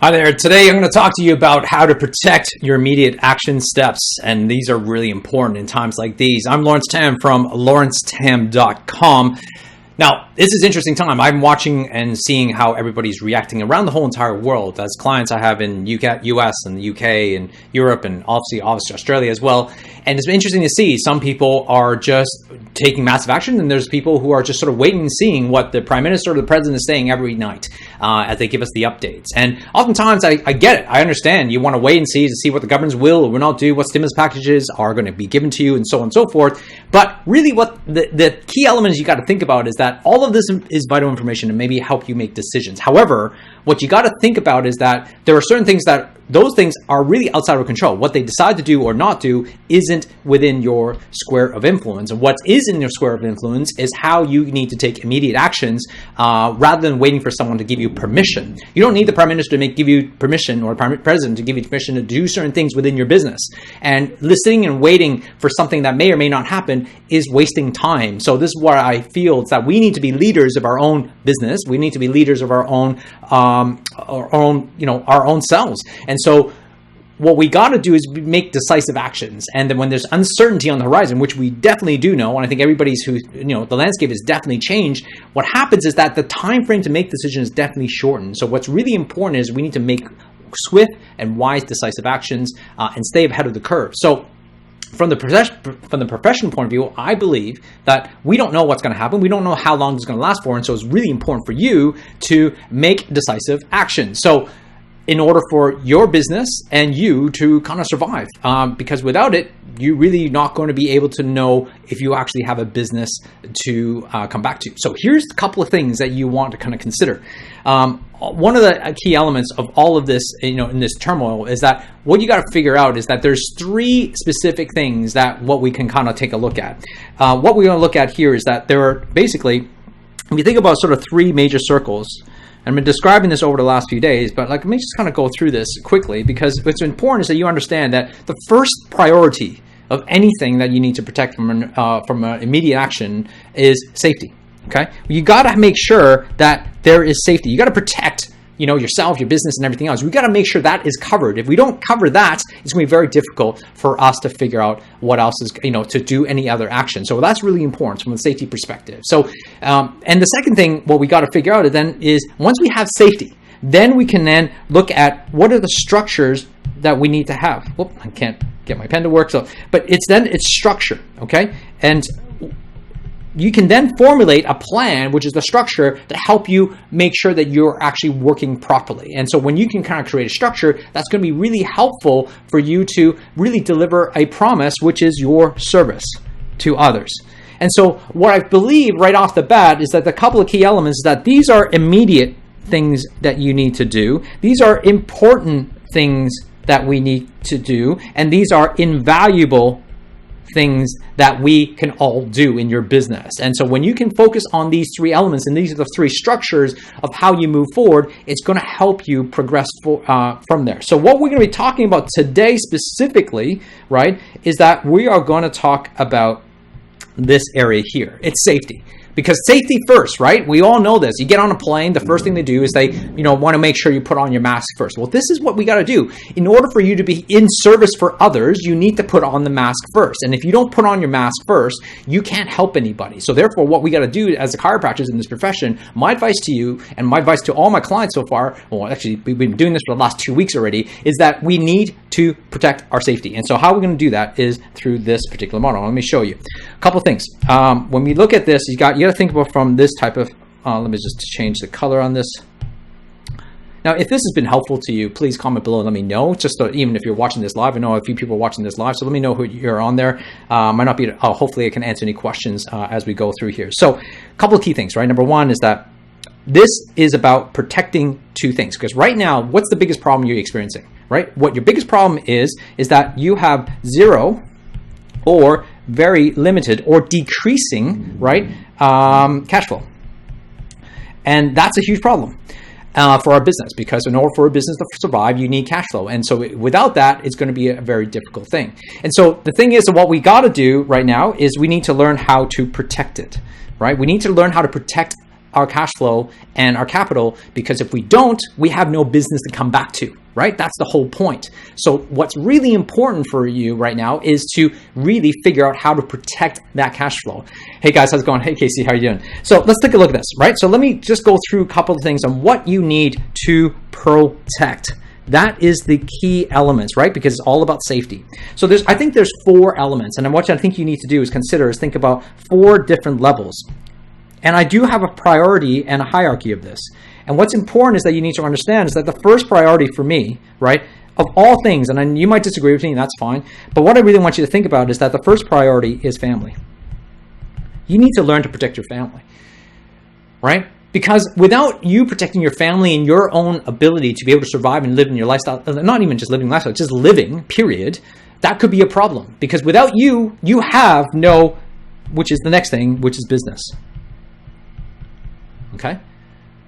Hi there. Today I'm going to talk to you about how to protect your immediate action steps, and these are really important in times like these. I'm Laurence Tham from laurencetam.com. Now, this is an interesting time. I'm watching and seeing how everybody's reacting around the whole entire world. As clients I have in US and the UK and Europe and obviously Australia as well. And it's been interesting to see. Some people are just taking massive action, and there's people who are just sort of waiting and seeing what the Prime Minister or the President is saying every night as they give us the updates. And oftentimes I get it. I understand. You want to wait and see what the governments will or will not do, what stimulus packages are going to be given to you, and so on and so forth. But really what the key elements you got to think about is that all of this is vital information and maybe help you make decisions. However, what you got to think about is that there are certain things that those things are really outside of control. What they decide to do or not do isn't within your square of influence. And what is in your square of influence is how you need to take immediate actions rather than waiting for someone to give you permission. You don't need the Prime Minister to give you permission or Prime President to give you permission to do certain things within your business. And listening and waiting for something that may or may not happen is wasting time. So this is where I feel it's that we need to be leaders of our own business. We need to be leaders of our own selves. And so what we got to do is make decisive actions. And then when there's uncertainty on the horizon, which we definitely do know, and I think everybody's the landscape has definitely changed, what happens is that the time frame to make decisions is definitely shortened. So what's really important is we need to make swift and wise decisive actions and stay ahead of the curve. So from the professional point of view, I believe that we don't know what's going to happen. We don't know how long it's going to last for. And so it's really important for you to make decisive action. So in order for your business and you to kind of survive, because without it, you're really not going to be able to know if you actually have a business to come back to. So here's a couple of things that you want to kind of consider. One of the key elements of all of this, in this turmoil, is that what you got to figure out is that there's three specific things that what we can kind of take a look at. What we're going to look at here is that there are basically, if you think about sort of three major circles. I've been describing this over the last few days, but let me just kind of go through this quickly, because what's important is that you understand that the first priority of anything that you need to protect from an immediate action is safety. Okay, you got to make sure that there is safety. You got to protect, yourself, your business, and everything else. We got to make sure that is covered. If we don't cover that, it's going to be very difficult for us to figure out what else is, to do any other action. So that's really important from a safety perspective. So, and the second thing, what we got to figure out then is once we have safety, then we can then look at what are the structures that we need to have. Whoop, I can't get my pen to work. But it's structure, okay? And you can then formulate a plan, which is the structure, to help you make sure that you're actually working properly. And so when you can kind of create a structure, that's going to be really helpful for you to really deliver a promise, which is your service to others. And so what I believe right off the bat is that the couple of key elements is that these are immediate things that you need to do. These are important things that we need to do. And these are invaluable things that we can all do in your business. And so when you can focus on these three elements, and these are the three structures of how you move forward, it's going to help you progress from there. So what we're going to be talking about today specifically, right, is that we are going to talk about this area here. It's safety. Because safety first, right? We all know this. You get on a plane, the first thing they do is they, want to make sure you put on your mask first. Well, this is what we got to do. In order for you to be in service for others, you need to put on the mask first. And if you don't put on your mask first, you can't help anybody. So therefore, what we got to do as a chiropractor in this profession, my advice to you and my advice to all my clients so far, well, actually, we've been doing this for the last 2 weeks already, is that we need to protect our safety. And so how we're going to do that is through this particular model. Let me show you a couple things. When we look at this, you got to think about from this type of, let me just change the color on this. Now, if this has been helpful to you, please comment below and let me know. Just so, even if you're watching this live, I know a few people are watching this live, so let me know who you're on there. Might not be, hopefully I can answer any questions as we go through here. So a couple of key things, right? Number one is that this is about protecting two things, because right now, what's the biggest problem you're experiencing, right? What your biggest problem is that you have zero or very limited or decreasing, right, cash flow. And that's a huge problem for our business, because in order for a business to survive, you need cash flow. And so without that, it's going to be a very difficult thing. And so the thing is that what we got to do right now is we need to learn how to protect it, right? We need to learn how to protect our cash flow and our capital, because if we don't, we have no business to come back to, right? That's the whole point. So what's really important for you right now is to really figure out how to protect that cash flow. Hey guys, how's it going? Hey Casey, how are you doing? So let's take a look at this, right? So let me just go through a couple of things on what you need to protect. That is the key elements, right? Because it's all about safety. So I think there's 4 elements, and what I think you need to do is think about 4 different levels. And I do have a priority and a hierarchy of this. And what's important is that you need to understand is that the first priority for me, right, of all things, and you might disagree with me, that's fine, but what I really want you to think about is that the first priority is family. You need to learn to protect your family, right? Because without you protecting your family and your own ability to be able to survive and live in your lifestyle, not even just living lifestyle, just living, period, that could be a problem. Because without you, you have no, which is the next thing, which is business. Okay?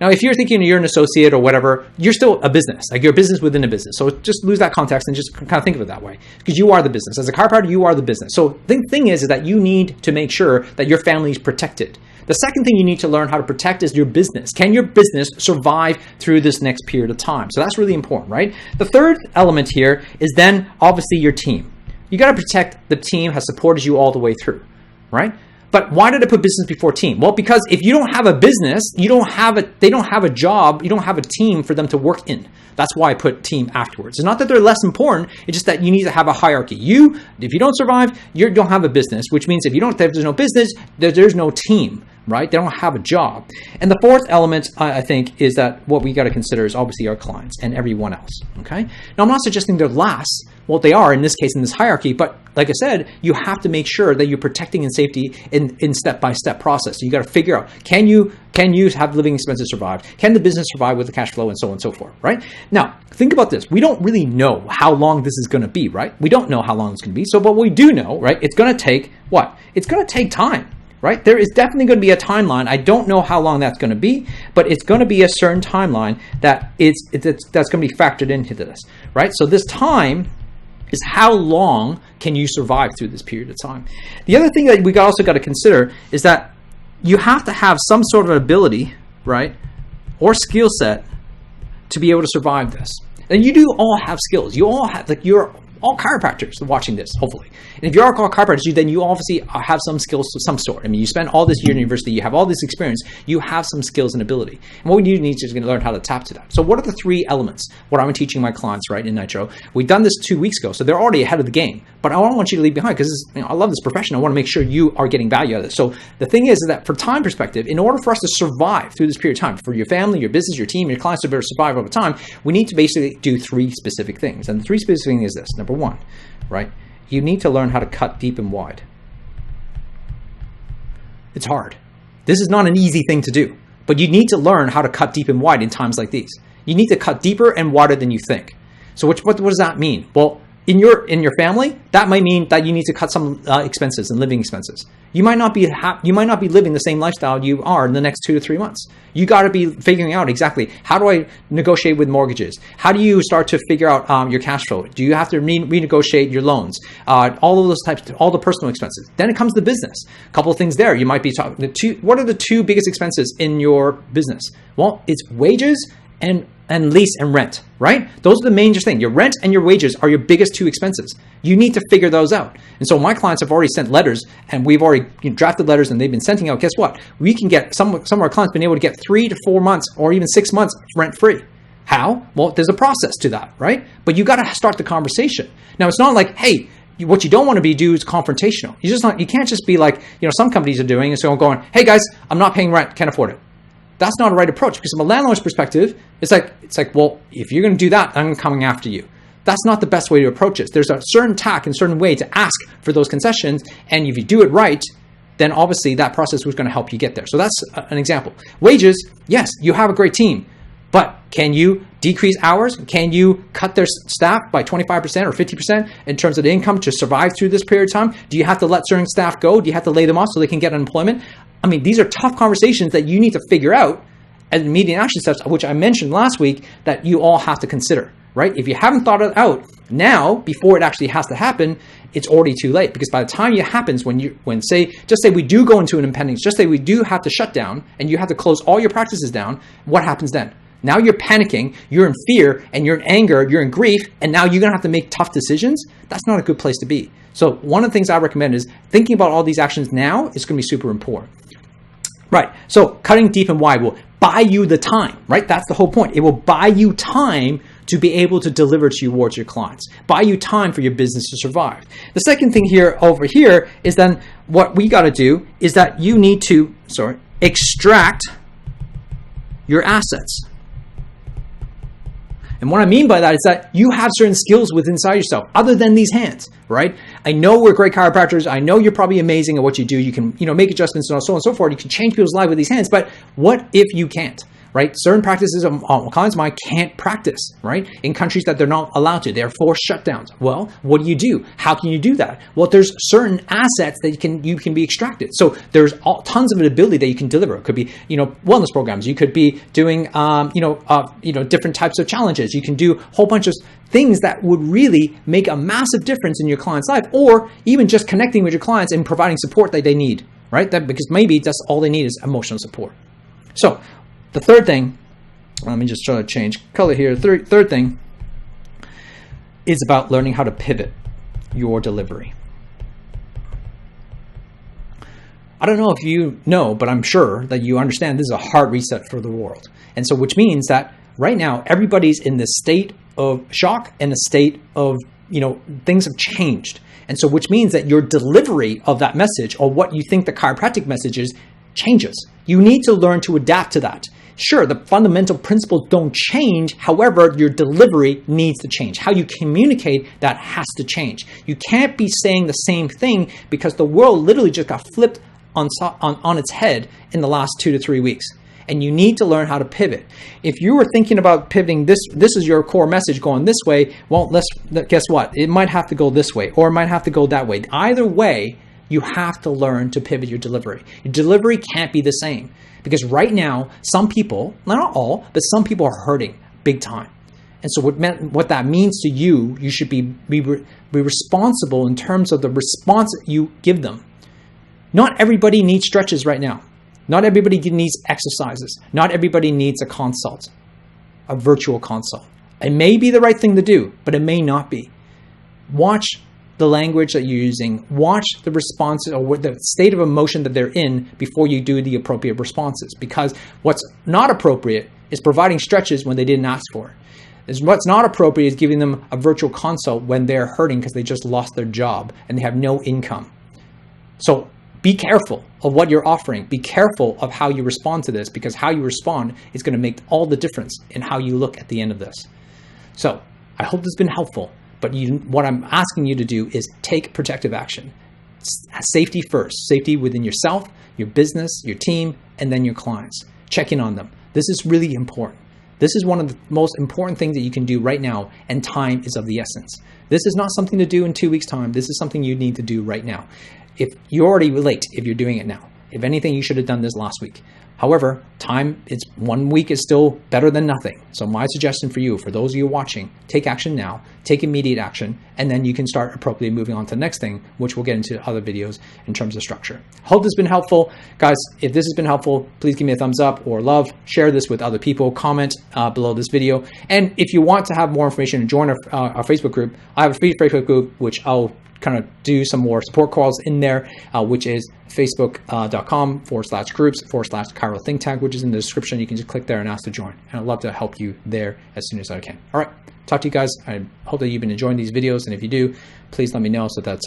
Now, if you're thinking you're an associate or whatever, you're still a business. Like you're a business within a business. So just lose that context and just kind of think of it that way. Because you are the business. As a chiropractor, you are the business. So the thing is that you need to make sure that your family is protected. The second thing you need to learn how to protect is your business. Can your business survive through this next period of time? So that's really important, right? The third element here is then obviously your team. You got to protect the team has supported you all the way through, right? But why did I put business before team? Well, because if you don't have a business, they don't have a job, you don't have a team for them to work in. That's why I put team afterwards. It's not that they're less important, it's just that you need to have a hierarchy. If you don't survive, you don't have a business, which means if there's no business, there's no team, right? They don't have a job. And the fourth element, I think, is that what we got to consider is obviously our clients and everyone else, okay? Now, I'm not suggesting they're last. Well, they are in this case, in this hierarchy, but like I said, you have to make sure that you're protecting in safety in step-by-step process. So you got to figure out, can you have living expenses survive? Can the business survive with the cash flow and so on and so forth, right? Now, think about this. We don't really know how long this is going to be, right? We don't know how long it's going to be. So, but we do know, right? It's going to take what? It's going to take time. Right? There is definitely going to be a timeline. I don't know how long that's going to be, but it's going to be a certain timeline that's going to be factored into this, right? So this time is how long can you survive through this period of time. The other thing that we also got to consider is that you have to have some sort of ability, right, or skill set to be able to survive this. And you do all have skills. You all have, you're all chiropractors watching this, hopefully. And if you are all chiropractors, then you obviously have some skills of some sort. I mean, you spend all this year in university, you have all this experience, you have some skills and ability. And what we need is to learn how to tap to that. So what are the 3 elements? What I'm teaching my clients, right, in Nitro. We've done this 2 weeks ago, so they're already ahead of the game. But I don't want you to leave behind because I love this profession. I want to make sure you are getting value out of it. So the thing is that for time perspective, in order for us to survive through this period of time, for your family, your business, your team, your clients to be able to survive over time, we need to basically do 3 specific things. And the 3 specific things is this. Number 1, right? You need to learn how to cut deep and wide. It's hard. This is not an easy thing to do, but you need to learn how to cut deep and wide in times like these. You need to cut deeper and wider than you think. So what does that mean? Well, in your family, that might mean that you need to cut some expenses and living expenses. You might not be living the same lifestyle you are in the next 2 to 3 months. You got to be figuring out exactly, how do I negotiate with mortgages? How do you start to figure out your cash flow? Do you have to renegotiate your loans? All of those types, all the personal expenses. Then it comes to business. A couple of things there. You might be talking what are the 2 biggest expenses in your business? Well, it's wages and lease and rent, right? Those are the major things. Your rent and your wages are your biggest 2 expenses. You need to figure those out. And so my clients have already sent letters, and we've already drafted letters, and they've been sending out. Guess what? We can get some of our clients been able to get 3 to 4 months or even 6 months rent free. How? Well, there's a process to that, right? But you got to start the conversation. Now, it's not like, hey, what you don't want to do is confrontational. You can't just be like, some companies are doing, and so going, hey guys, I'm not paying rent, can't afford it. That's not a right approach, because from a landlord's perspective, it's like, well, if you're going to do that, I'm coming after you. That's not the best way to approach it. There's a certain tack and certain way to ask for those concessions, and if you do it right, then obviously that process was going to help you get there. So that's an example. Wages, yes, you have a great team, but can you decrease hours? Can you cut their staff by 25% or 50% in terms of the income to survive through this period of time? Do you have to let certain staff go? Do you have to lay them off so they can get unemployment? I mean, these are tough conversations that you need to figure out as immediate action steps, which I mentioned last week, that you all have to consider. right? If you haven't thought it out now, before it actually has to happen, it's already too late. Because by the time it happens, just say we do go into an impending, just say we do have to shut down and you have to close all your practices down, what happens then? Now you're panicking, you're in fear, and you're in anger, you're in grief, and now you're going to have to make tough decisions. That's not a good place to be. So one of the things I recommend is thinking about all these actions now is going to be super important. Right, so cutting deep and wide will buy you the time, right? That's the whole point. It will buy you time to be able to deliver towards your clients, buy you time for your business to survive. The second thing over here is then what we got to do is that you need to, extract your assets. And what I mean by that is that you have certain skills within inside yourself other than these hands, right? I know we're great chiropractors. I know you're probably amazing at what you do. You can, make adjustments and so on and so forth. You can change people's lives with these hands, but what if you can't? Right? Certain practices of clients of mine can't practice, right? In countries that they're not allowed to. They're forced shutdowns. Well, what do? How can you do that? Well, there's certain assets that you can be extracted. So there's tons of ability that you can deliver. It could be, wellness programs. You could be doing, different types of challenges. You can do a whole bunch of things that would really make a massive difference in your client's life, or even just connecting with your clients and providing support that they need, right? Because maybe that's all they need is emotional support. So the third thing, let me just try to change color here. Third thing is about learning how to pivot your delivery. I don't know if you know, but I'm sure that you understand this is a hard reset for the world. And so which means that right now, everybody's in this state of shock and a state of, things have changed. And so which means that your delivery of that message, or what you think the chiropractic message is, changes. You need to learn to adapt to that. Sure, the fundamental principles don't change. However, your delivery needs to change. How you communicate, that has to change. You can't be saying the same thing because the world literally just got flipped on its head in the last 2 to 3 weeks. And you need to learn how to pivot. If you were thinking about pivoting, this is your core message going this way, well, guess what? It might have to go this way, or it might have to go that way. Either way, you have to learn to pivot your delivery. Your delivery can't be the same. Because right now, some people, not all, but some people are hurting big time. And so what that means to you, you should be responsible in terms of the response that you give them. Not everybody needs stretches right now. Not everybody needs exercises. Not everybody needs a consult, a virtual consult. It may be the right thing to do, but it may not be. Watch the language that you're using, watch the response or the state of emotion that they're in before you do the appropriate responses. Because what's not appropriate is providing stretches when they didn't ask for it. What's not appropriate is giving them a virtual consult when they're hurting because they just lost their job and they have no income. So be careful of what you're offering. Be careful of how you respond to this, because how you respond is going to make all the difference in how you look at the end of this. So I hope this has been helpful. But what I'm asking you to do is take protective action. Safety first. Safety within yourself, your business, your team, and then your clients. Check in on them. This is really important. This is one of the most important things that you can do right now, and time is of the essence. This is not something to do in 2 weeks' time. This is something you need to do right now. If you're already late, if you're doing it now. If anything, you should have done this last week. However, 1 week is still better than nothing. So my suggestion for you, for those of you watching, take action now, take immediate action, and then you can start appropriately moving on to the next thing, which we'll get into other videos in terms of structure. Hope this has been helpful. Guys, if this has been helpful, please give me a thumbs up or love, share this with other people, comment below this video. And if you want to have more information and join our Facebook group, I have a free Facebook group, which I'll kind of do some more support calls in there, which is facebook.com/groups/Chiro Think Tank, which is in the description. You can just click there and ask to join. And I'd love to help you there as soon as I can. All right. Talk to you guys. I hope that you've been enjoying these videos. And if you do, please let me know so that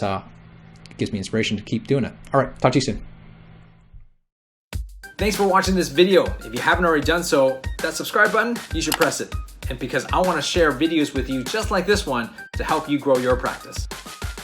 gives me inspiration to keep doing it. All right. Talk to you soon. Thanks for watching this video. If you haven't already done so, that subscribe button, you should press it. And because I want to share videos with you just like this one to help you grow your practice.